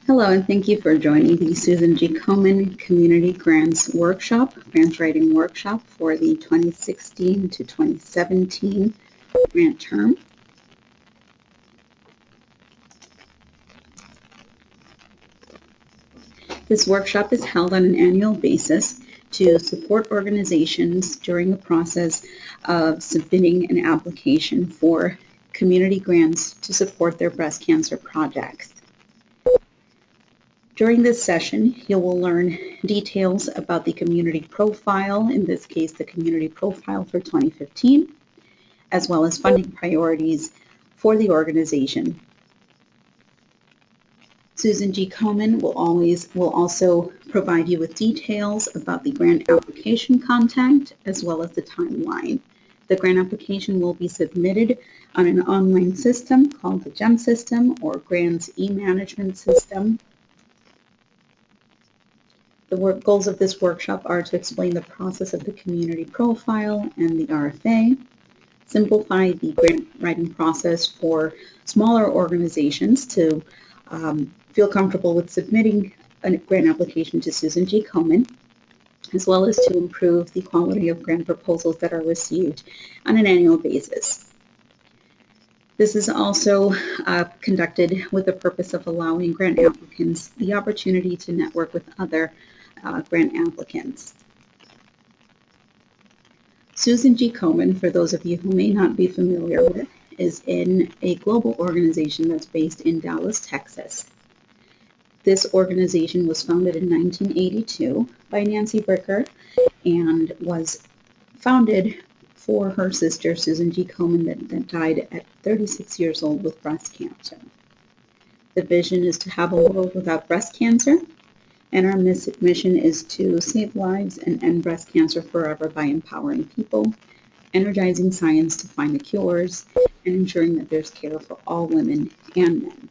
Hello, and thank you for joining the Susan G. Komen Community Grants Workshop, Grant Writing Workshop for the 2016 to 2017 grant term. This workshop is held on an annual basis to support organizations during the process of submitting an application for community grants to support their breast cancer projects. During this session, you will learn details about the community profile, in this case the community profile for 2015, as well as funding priorities for the organization. Susan G. Komen will also provide you with details about the grant application content as well as the timeline. The grant application will be submitted on an online system called the GEM system or Grants e-management system. The goals of this workshop are to explain the process of the community profile and the RFA, simplify the grant writing process for smaller organizations to feel comfortable with submitting a grant application to Susan G. Komen, as well as to improve the quality of grant proposals that are received on an annual basis. This is also conducted with the purpose of allowing grant applicants the opportunity to network with other grant applicants. Susan G. Komen, for those of you who may not be familiar with, is in a global organization that's based in Dallas, Texas. This organization was founded in 1982 by Nancy Bricker and was founded for her sister, Susan G. Komen, that died at 36 years old with breast cancer. The vision is to have a world without breast cancer, and our mission is to save lives and end breast cancer forever by empowering people, energizing science to find the cures, and ensuring that there's care for all women and men.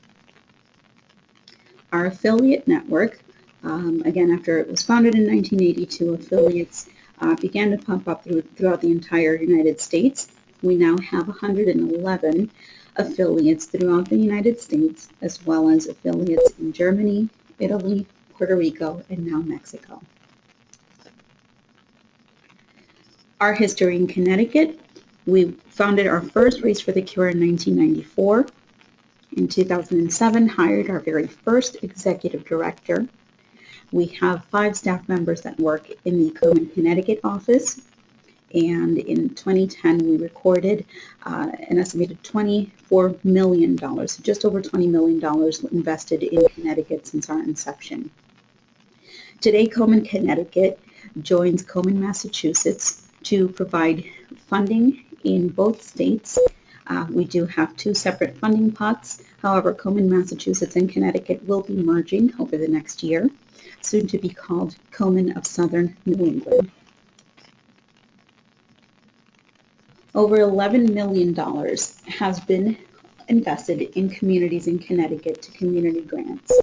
Our affiliate network, again, after it was founded in 1982, affiliates began to pop up throughout the entire United States. We now have 111 affiliates throughout the United States, as well as affiliates in Germany, Italy, Puerto Rico, and now Mexico. Our history in Connecticut: we founded our first Race for the Cure in 1994. In 2007, hired our very first executive director. We have 5 staff members that work in the Komen Connecticut office. And in 2010, we recorded an estimated $24 million, just over $20 million invested in Connecticut since our inception. Today, Komen Connecticut joins Komen, Massachusetts to provide funding in both states. We do have 2 separate funding pots. However, Komen, Massachusetts and Connecticut will be merging over the next year, soon to be called Komen of Southern New England. Over $11 million has been invested in communities in Connecticut to community grants.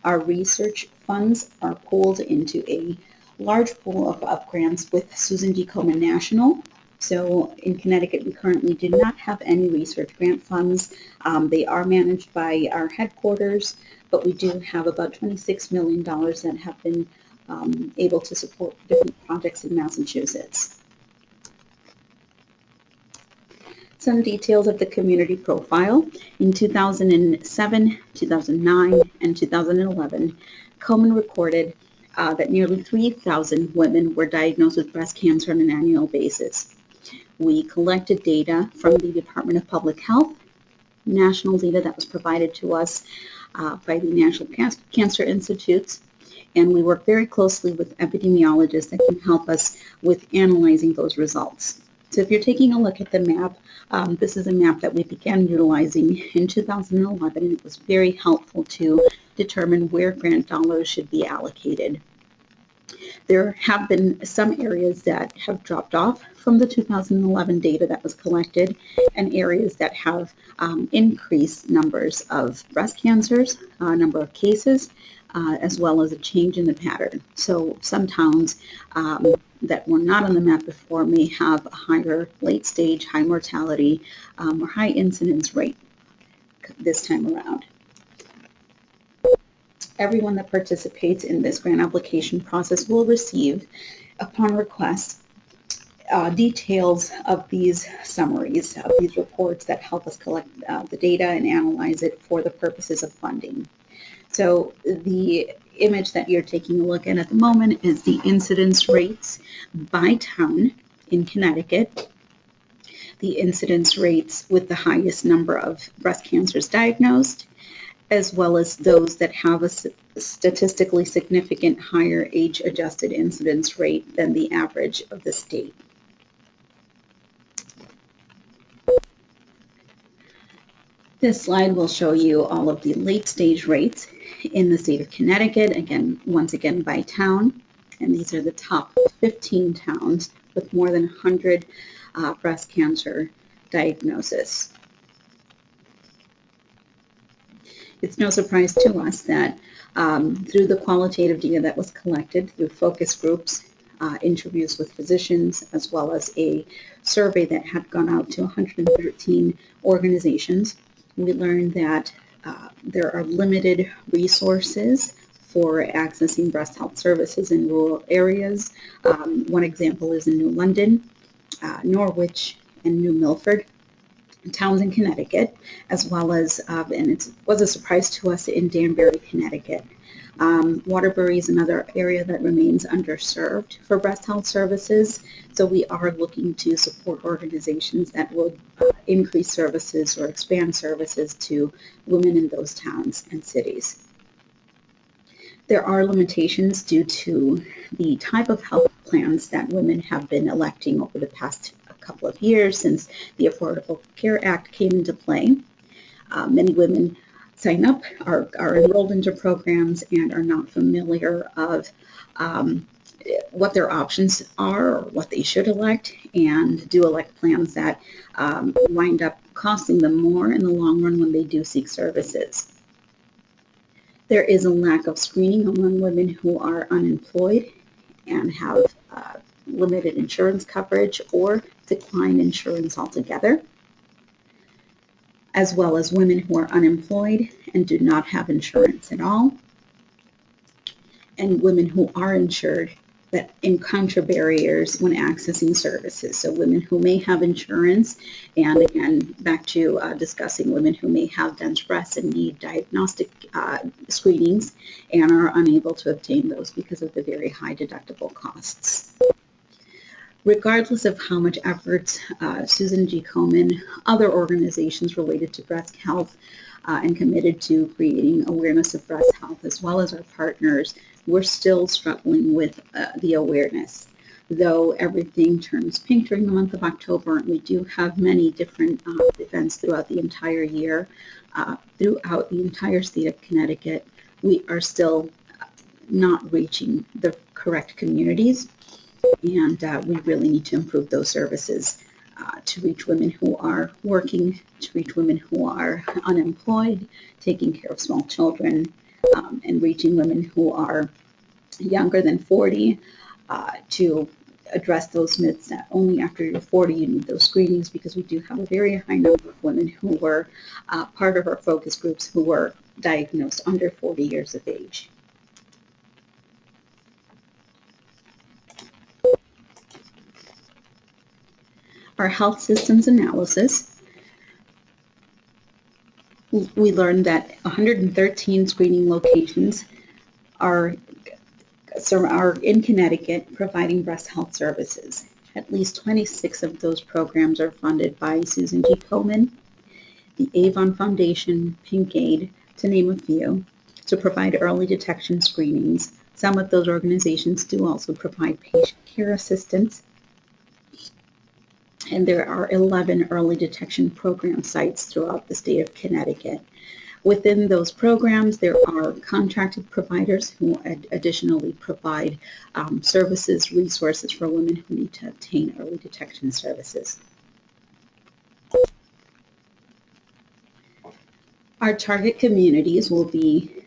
Our research funds are pooled into a large pool of grants with Susan G. Komen National. So in Connecticut, we currently do not have any research grant funds. They are managed by our headquarters, but we do have about $26 million that have been able to support different projects in Massachusetts. Some details of the community profile. In 2007, 2009, and 2011, Komen recorded that nearly 3,000 women were diagnosed with breast cancer on an annual basis. We collected data from the Department of Public Health, national data that was provided to us by the National Cancer Institutes, and we work very closely with epidemiologists that can help us with analyzing those results. So if you're taking a look at the map, this is a map that we began utilizing in 2011, and it was very helpful to determine where grant dollars should be allocated. There have been some areas that have dropped off from the 2011 data that was collected, and areas that have increased numbers of breast cancers, number of cases, as well as a change in the pattern. So some towns that were not on the map before may have a higher late stage, high mortality, or high incidence rate this time around. Everyone that participates in this grant application process will receive, upon request, details of these summaries, of these reports that help us collect the data and analyze it for the purposes of funding. So the image that you're taking a look at the moment is the incidence rates by town in Connecticut, the incidence rates with the highest number of breast cancers diagnosed, as well as those that have a statistically significant higher age-adjusted incidence rate than the average of the state. This slide will show you all of the late-stage rates in the state of Connecticut, again, once again by town, and these are the top 15 towns with more than 100 breast cancer diagnoses. It's no surprise to us that through the qualitative data that was collected through focus groups, interviews with physicians, as well as a survey that had gone out to 113 organizations, we learned that there are limited resources for accessing breast health services in rural areas. One example is in New London, Norwich, and New Milford, towns in Connecticut, as well as, and it was a surprise to us, in Danbury, Connecticut. Waterbury is another area that remains underserved for breast health services, so we are looking to support organizations that will increase services or expand services to women in those towns and cities. There are limitations due to the type of health plans that women have been electing over the past couple of years since the Affordable Care Act came into play. Many women sign up, are enrolled into programs, and are not familiar of what their options are or what they should elect, and do elect plans that wind up costing them more in the long run when they do seek services. There is a lack of screening among women who are unemployed and have limited insurance coverage or decline insurance altogether, as well as women who are unemployed and do not have insurance at all, and women who are insured that encounter barriers when accessing services. So women who may have insurance, and again, back to discussing women who may have dense breasts and need diagnostic screenings and are unable to obtain those because of the very high deductible costs. Regardless of how much effort Susan G. Komen, other organizations related to breast health and committed to creating awareness of breast health, as well as our partners, we're still struggling with the awareness. Though everything turns pink during the month of October, and we do have many different events throughout the entire year, throughout the entire state of Connecticut, we are still not reaching the correct communities. And we really need to improve those services to reach women who are working, to reach women who are unemployed, taking care of small children, and reaching women who are younger than 40, to address those myths that only after you're 40 you need those screenings, because we do have a very high number of women who were part of our focus groups who were diagnosed under 40 years of age. Our health systems analysis, we learned that 113 screening locations are in Connecticut providing breast health services. At least 26 of those programs are funded by Susan G. Komen, the Avon Foundation, Pink Aid, to name a few, to provide early detection screenings. Some of those organizations do also provide patient care assistance. And there are 11 early detection program sites throughout the state of Connecticut. Within those programs, there are contracted providers who additionally provide services, resources for women who need to obtain early detection services. Our target communities will be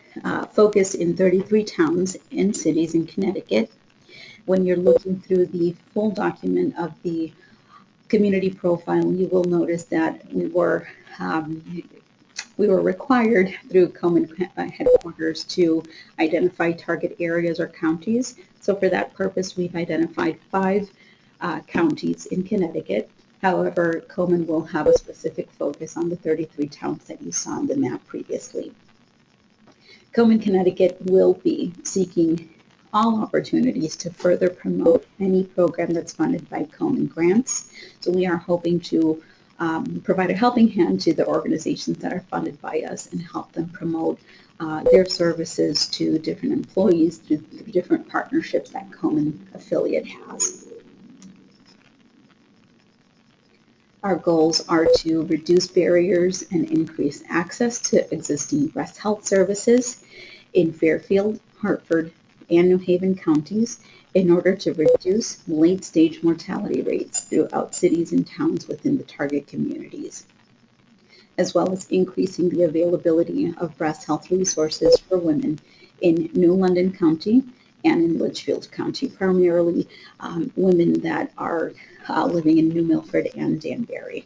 focused in 33 towns and cities in Connecticut. When you're looking through the full document of the community profile, you will notice that we were We were required through Komen headquarters to identify target areas or counties. So for that purpose, we've identified 5 counties in Connecticut. However, Komen will have a specific focus on the 33 towns that you saw on the map previously. Komen Connecticut will be seeking all opportunities to further promote any program that's funded by Komen grants. So we are hoping to provide a helping hand to the organizations that are funded by us and help them promote their services to different employees through different partnerships that Komen affiliate has. Our goals are to reduce barriers and increase access to existing breast health services in Fairfield, Hartford, and New Haven counties in order to reduce late-stage mortality rates throughout cities and towns within the target communities, as well as increasing the availability of breast health resources for women in New London County and in Litchfield County, primarily women that are living in New Milford and Danbury.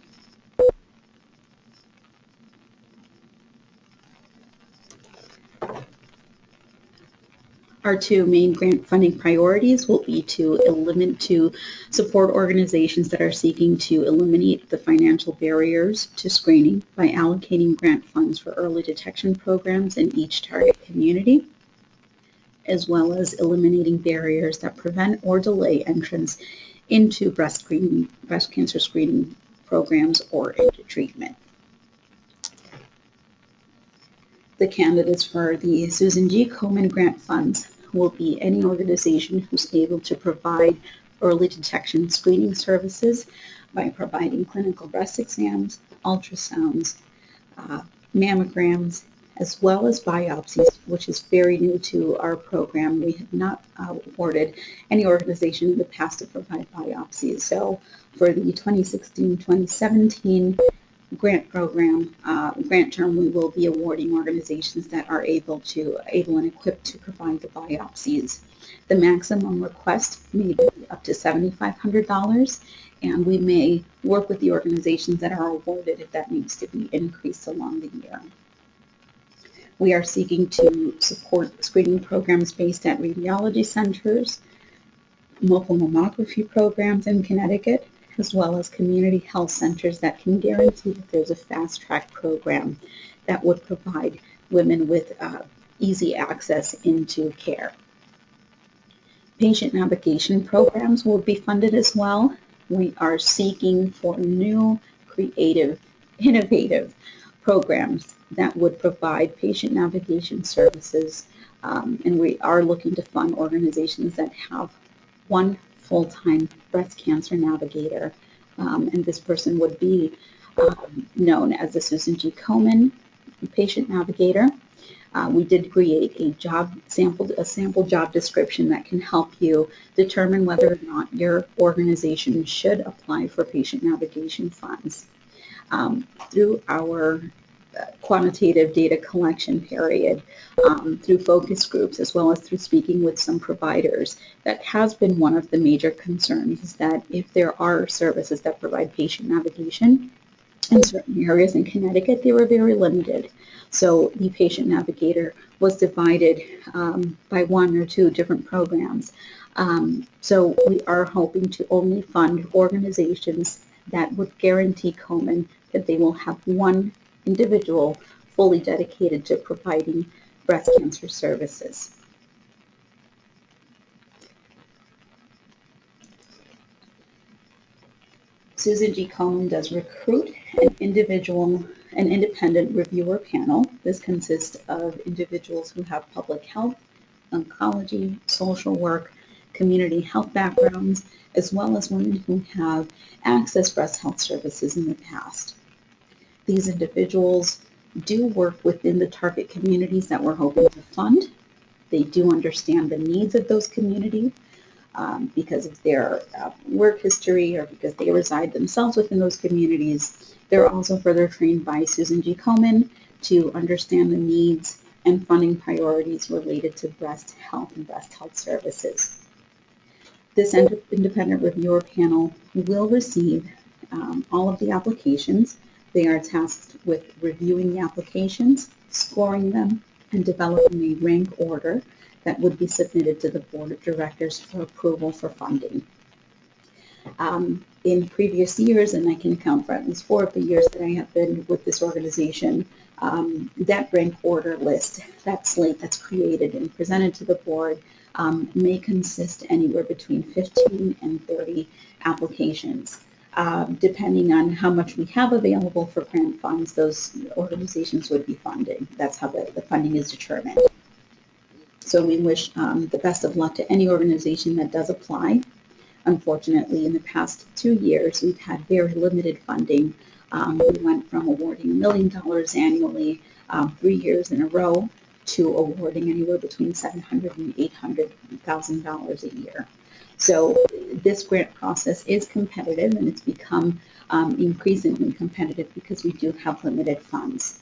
Our 2 main grant funding priorities will be to support organizations that are seeking to eliminate the financial barriers to screening by allocating grant funds for early detection programs in each target community, as well as eliminating barriers that prevent or delay entrance into breast cancer screening programs or into treatment. The candidates for the Susan G. Komen grant funds will be any organization who's able to provide early detection screening services by providing clinical breast exams, ultrasounds, mammograms, as well as biopsies, which is very new to our program. We have not awarded any organization in the past to provide biopsies. So for the 2016-2017 grant program, grant term, we will be awarding organizations that are able and equipped to provide the biopsies. The maximum request may be up to $7,500, and we may work with the organizations that are awarded if that needs to be increased along the year. We are seeking to support screening programs based at radiology centers, mobile mammography programs in Connecticut, as well as community health centers that can guarantee that there's a fast-track program that would provide women with easy access into care. Patient navigation programs will be funded as well. We are seeking for new, creative, innovative programs that would provide patient navigation services, and we are looking to fund organizations that have 1 full-time breast cancer navigator, and this person would be known as the Susan G. Komen patient navigator. We did create a sample job description that can help you determine whether or not your organization should apply for patient navigation funds. Through our quantitative data collection period, through focus groups, as well as through speaking with some providers, that has been one of the major concerns, is that if there are services that provide patient navigation in certain areas in Connecticut, they were very limited. So the patient navigator was divided by 1 or 2 different programs. So we are hoping to only fund organizations that would guarantee Komen that they will have 1 individual fully dedicated to providing breast cancer services. Susan G. Komen does recruit an independent reviewer panel. This consists of individuals who have public health, oncology, social work, community health backgrounds, as well as women who have accessed breast health services in the past. These individuals do work within the target communities that we're hoping to fund. They do understand the needs of those communities because of their work history or because they reside themselves within those communities. They're also further trained by Susan G. Komen to understand the needs and funding priorities related to breast health and breast health services. This independent reviewer panel will receive all of the applications. They are tasked with reviewing the applications, scoring them, and developing a rank order that would be submitted to the Board of Directors for approval for funding. In previous years, and I can account for at least 4 of the years that I have been with this organization, that rank order list, that slate that's created and presented to the board, may consist anywhere between 15 and 30 applications. Depending on how much we have available for grant funds, those organizations would be funding. That's how the funding is determined. So we wish the best of luck to any organization that does apply. Unfortunately, in the past 2 years, we've had very limited funding. We went from awarding $1 million annually 3 years in a row to awarding anywhere between $700,000 and $800,000 a year. So this grant process is competitive, and it's become increasingly competitive because we do have limited funds.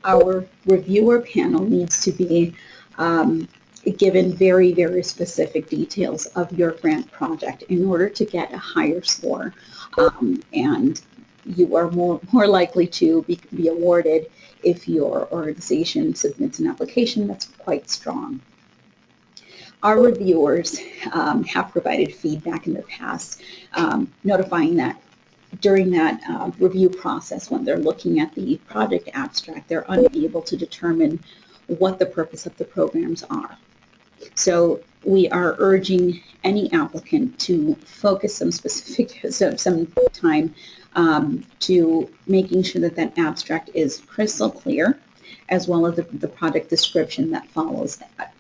Our reviewer panel needs to be given very, very specific details of your grant project in order to get a higher score, and you are more likely to be awarded if your organization submits an application that's quite strong. Our reviewers have provided feedback in the past, notifying that during that review process, when they're looking at the project abstract, they're unable to determine what the purpose of the programs are. So we are urging any applicant to focus some time to making sure that that abstract is crystal clear, as well as the project description that follows that.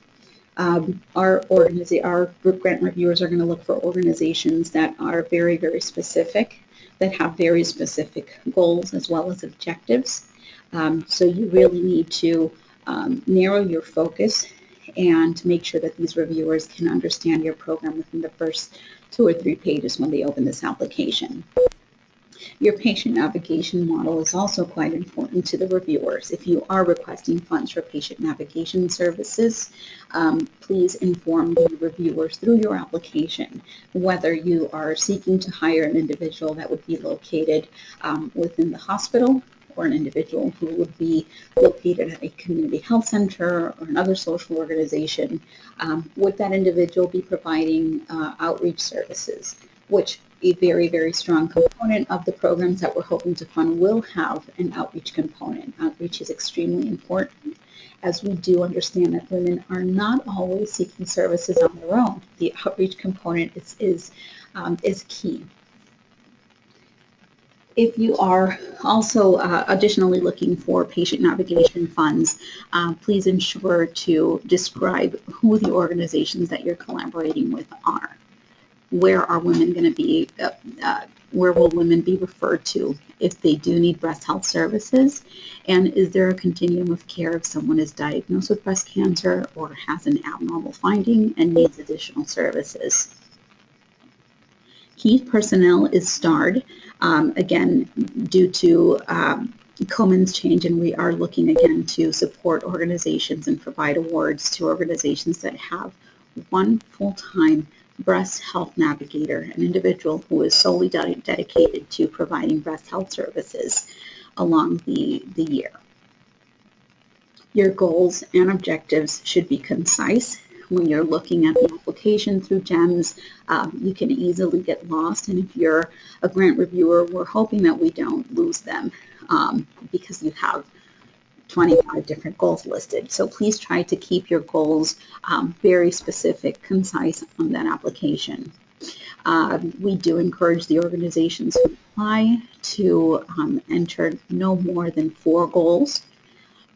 Our group grant reviewers are going to look for organizations that are very, very specific, that have very specific goals as well as objectives. So you really need to narrow your focus and make sure that these reviewers can understand your program within the first 2 or 3 pages when they open this application. Your patient navigation model is also quite important to the reviewers. If you are requesting funds for patient navigation services, please inform the reviewers through your application whether you are seeking to hire an individual that would be located within the hospital, or an individual who would be located at a community health center or another social organization. Would that individual be providing outreach services, which a very, very strong component of the programs that we're hoping to fund will have an outreach component. Outreach is extremely important, as we do understand that women are not always seeking services on their own. The outreach component is key. If you are also additionally looking for patient navigation funds, please ensure to describe who the organizations that you're collaborating with are. Where are women going to be, where will women be referred to if they do need breast health services? And is there a continuum of care if someone is diagnosed with breast cancer or has an abnormal finding and needs additional services? Key personnel is starred, again, due to Komen's change, and we are looking again to support organizations and provide awards to organizations that have 1 full-time breast health navigator, an individual who is solely dedicated to providing breast health services along the year. Your goals and objectives should be concise. When you're looking at the application through GEMS, you can easily get lost, and if you're a grant reviewer, we're hoping that we don't lose them because you have 25 different goals listed. So please try to keep your goals very specific, concise on that application. We do encourage the organizations who apply to enter no more than 4 goals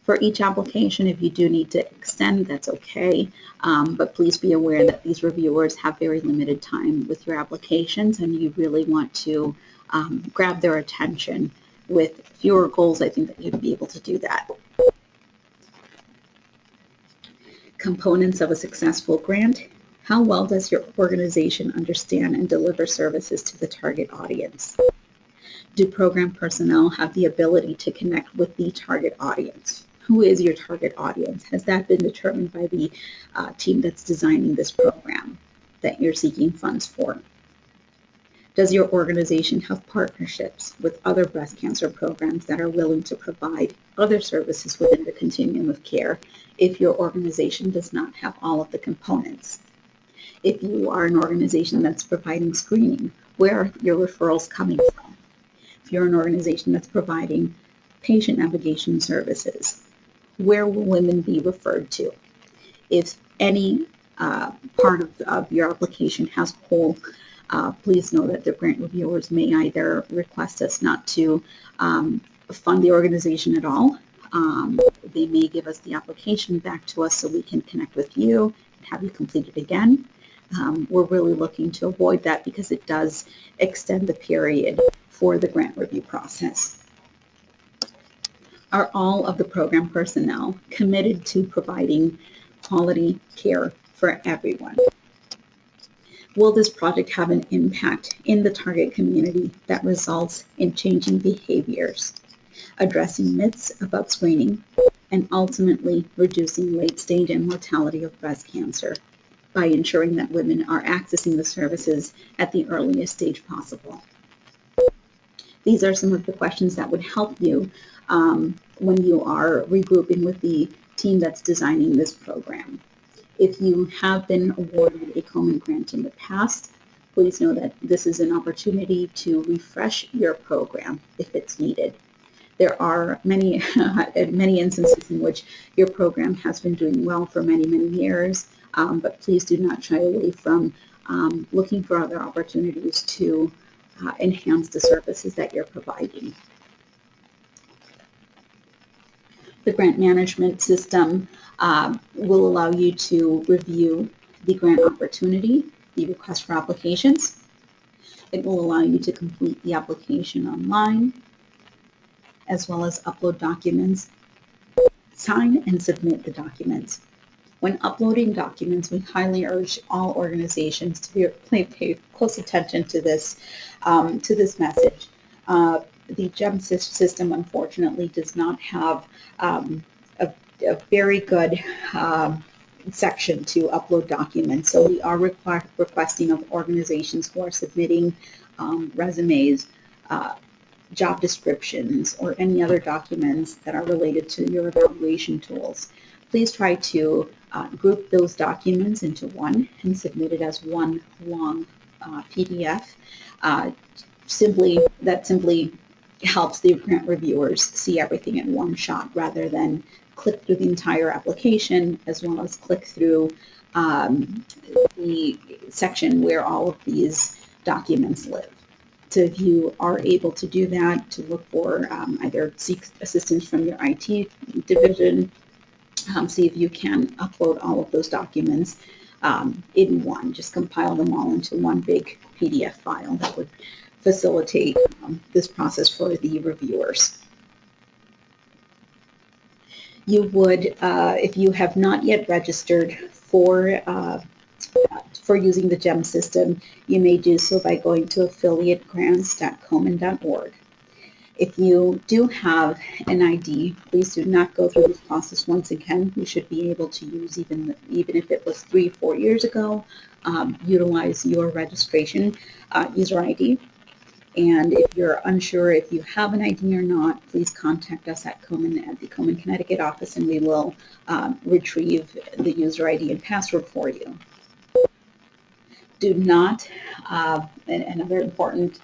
for each application. If you do need to extend, that's okay, but please be aware that these reviewers have very limited time with your applications, and you really want to grab their attention. With fewer goals, I think that you'd be able to do that. Components of a successful grant. How well does your organization understand and deliver services to the target audience? Do program personnel have the ability to connect with the target audience? Who is your target audience? Has that been determined by the team that's designing this program that you're seeking funds for? Does your organization have partnerships with other breast cancer programs that are willing to provide other services within the continuum of care if your organization does not have all of the components? If you are an organization that's providing screening, where are your referrals coming from? If you're an organization that's providing patient navigation services, where will women be referred to? If any part of your application has pull, please know that the grant reviewers may either request us not to fund the organization at all. They may give us the application back to us so we can connect with you and have you complete it again. We're really looking to avoid that because it does extend the period for the grant review process. Are all of the program personnel committed to providing quality care for everyone? Will this project have an impact in the target community that results in changing behaviors, addressing myths about screening, and ultimately reducing late stage and mortality of breast cancer by ensuring that women are accessing the services at the earliest stage possible? These are some of the questions that would help you when you are regrouping with the team that's designing this program. If you have been awarded a Komen grant in the past, please know that this is an opportunity to refresh your program if it's needed. There are many instances in which your program has been doing well for many years, but please do not shy away from looking for other opportunities to enhance the services that you're providing. The grant management system will allow you to review the grant opportunity, the request for applications. It will allow you to complete the application online, as well as upload documents, sign and submit the documents. When uploading documents, we highly urge all organizations to pay close attention to this message. The GEM system, unfortunately, does not have a very good section to upload documents. So we are requesting of organizations who are submitting resumes, job descriptions, or any other documents that are related to your evaluation tools. Please try to group those documents into one and submit it as one long PDF. That simply helps the grant reviewers see everything in one shot rather than click through the entire application, as well as click through the section where all of these documents live. So if you are able to do that, to look for either seek assistance from your IT division, see if you can upload all of those documents in one. Just compile them all into one big PDF file. That would facilitate this process for the reviewers. You would, if you have not yet registered for using the GEM system, you may do so by going to affiliategrants.komen.org. If you do have an ID, please do not go through this process once again. You should be able to use, even if it was 3 or 4 years ago, utilize your registration user ID. And if you're unsure if you have an ID or not, please contact us at the Komen Connecticut office, and we will retrieve the user ID and password for you. Do not, another important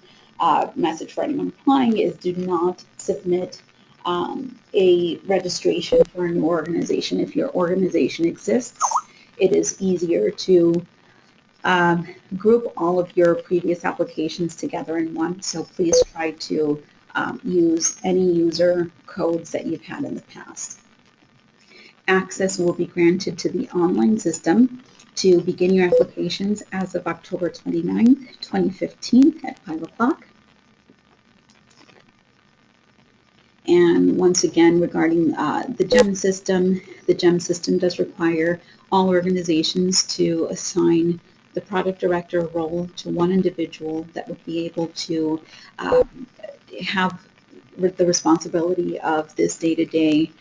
message for anyone applying is, do not submit a registration for a new organization. If your organization exists, it is easier to group all of your previous applications together in one. So please try to use any user codes that you've had in the past. Access will be granted to the online system to begin your applications as of October 29th, 2015 at 5 o'clock. And once again, regarding the GEM system does require all organizations to assign the product director role to one individual that would be able to have the responsibility of this day-to-day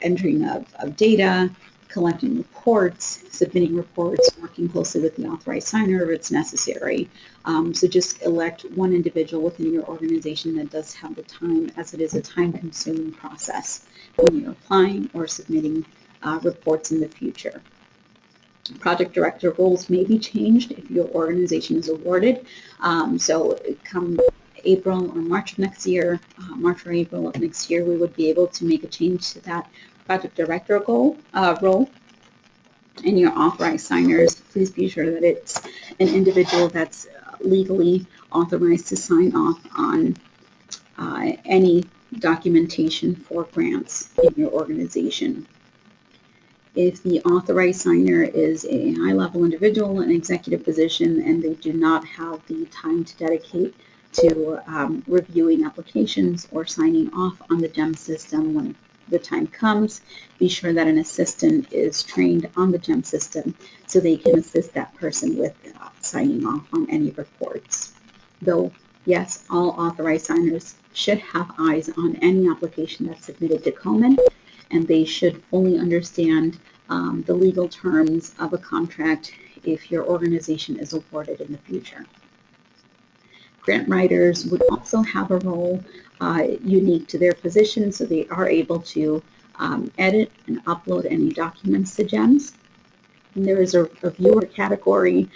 entering of data, collecting reports, submitting reports, working closely with the authorized signer if it's necessary. So just elect one individual within your organization that does have the time, as it is a time-consuming process when you're applying or submitting reports in the future. Project director roles may be changed if your organization is awarded. So come April or March of next year, March or April of next year, we would be able to make a change to that project director role. And your authorized signers, please be sure that it's an individual that's legally authorized to sign off on any documentation for grants in your organization. If the authorized signer is a high-level individual in an executive position and they do not have the time to dedicate to reviewing applications or signing off on the GEM system when the time comes, be sure that an assistant is trained on the GEM system so they can assist that person with signing off on any reports. Though, yes, all authorized signers should have eyes on any application that's submitted to Komen, and they should fully understand the legal terms of a contract if your organization is awarded in the future. Grant writers would also have a role unique to their position, so they are able to edit and upload any documents to GEMS. And there is a viewer category,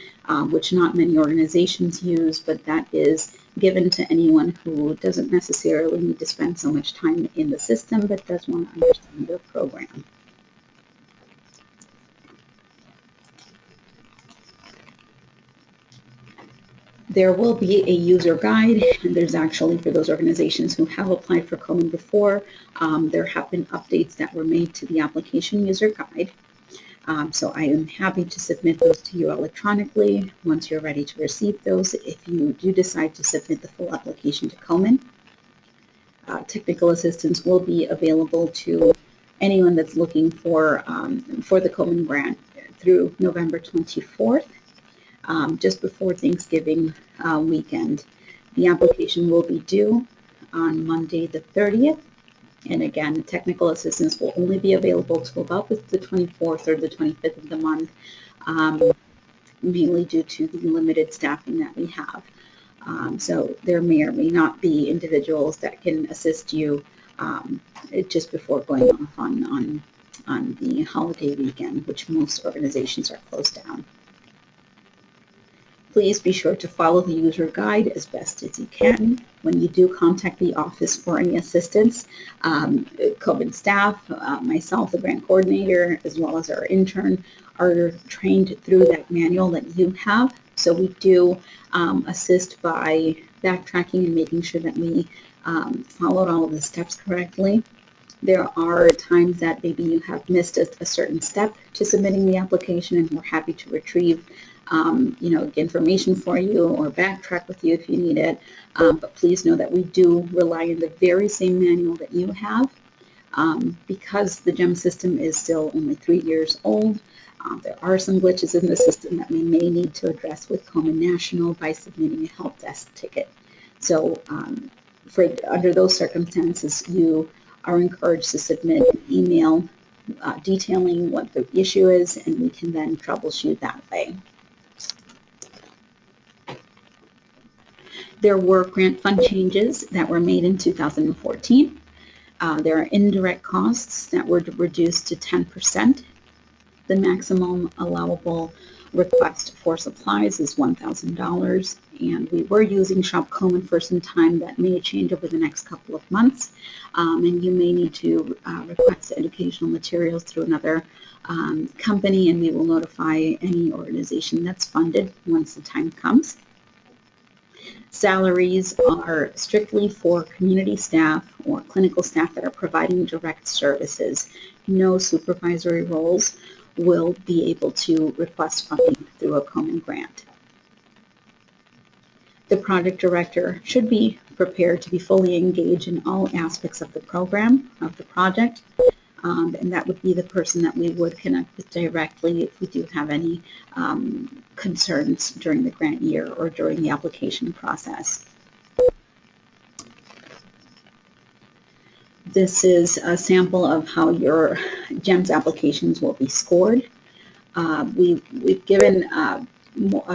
which not many organizations use, but that is given to anyone who doesn't necessarily need to spend so much time in the system, but does want to understand the program. There will be a user guide, and there's actually, for those organizations who have applied for Komen before, there have been updates that were made to the application user guide. So I am happy to submit those to you electronically once you're ready to receive those if you do decide to submit the full application to Komen. Technical assistance will be available to anyone that's looking for the Komen grant through November 24th, just before Thanksgiving weekend. The application will be due on Monday the 30th. And again, technical assistance will only be available till about the 24th or the 25th of the month, mainly due to the limited staffing that we have. So there may or may not be individuals that can assist you just before going off on the holiday weekend, which most organizations are closed down. Please be sure to follow the user guide as best as you can. When you do contact the office for any assistance, Komen staff, myself, the grant coordinator, as well as our intern, are trained through that manual that you have. So we do assist by backtracking and making sure that we followed all of the steps correctly. There are times that maybe you have missed a certain step to submitting the application, and we're happy to retrieve information for you or backtrack with you if you need it. But please know that we do rely on the very same manual that you have. Because the GEM system is still only 3 years old, there are some glitches in the system that we may need to address with Komen National by submitting a help desk ticket. So under those circumstances, you are encouraged to submit an email detailing what the issue is, and we can then troubleshoot that way. There were grant fund changes that were made in 2014. There are indirect costs that were reduced to 10%. The maximum allowable request for supplies is $1,000, and we were using Shop Komen for some time. That may change over the next couple of months, and you may need to request educational materials through another company, and we will notify any organization that's funded once the time comes. Salaries are strictly for community staff or clinical staff that are providing direct services. No supervisory roles will be able to request funding through a Komen grant. The project director should be prepared to be fully engaged in all aspects of the program, of the project, and that would be the person that we would connect with directly if we do have any concerns during the grant year or during the application process. This is a sample of how your GEMS applications will be scored. We've given a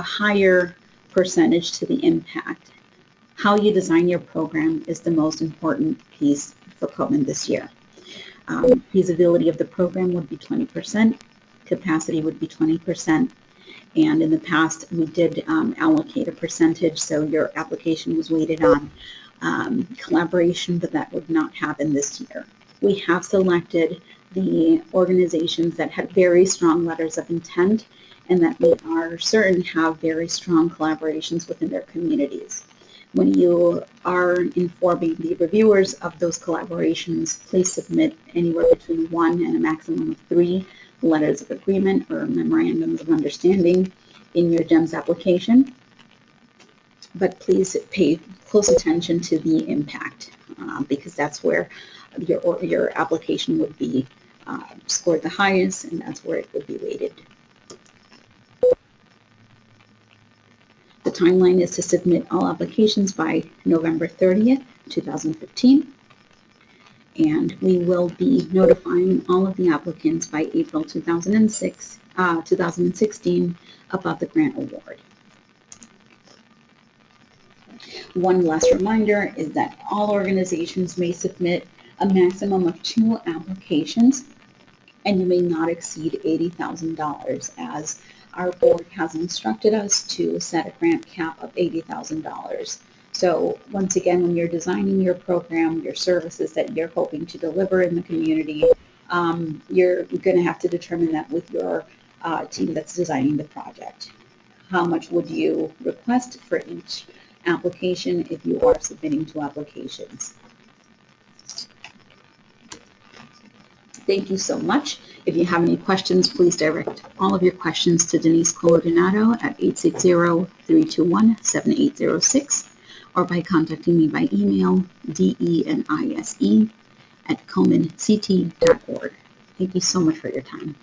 higher percentage to the impact. How you design your program is the most important piece for Komen this year. Feasibility of the program would be 20%, capacity would be 20%, and in the past we did allocate a percentage, so your application was weighted on collaboration, but that would not happen this year. We have selected the organizations that had very strong letters of intent and that we are certain have very strong collaborations within their communities. When you are informing the reviewers of those collaborations, please submit anywhere between 1 and a maximum of 3 letters of agreement or memorandums of understanding in your GEMS application. But please pay close attention to the impact because that's where your application would be scored the highest, and that's where it would be weighted. The timeline is to submit all applications by November 30th, 2015, and we will be notifying all of the applicants by April 2016 about the grant award. One last reminder is that all organizations may submit a maximum of 2 applications, and you may not exceed $80,000, as our board has instructed us to set a grant cap of $80,000. So once again, when you're designing your program, your services that you're hoping to deliver in the community, you're going to have to determine that with your team that's designing the project. How much would you request for each application if you are submitting 2 applications? Thank you so much. If you have any questions, please direct all of your questions to Denise Coordinato at 860-321-7806 or by contacting me by email, denise@komenct.org. Thank you so much for your time.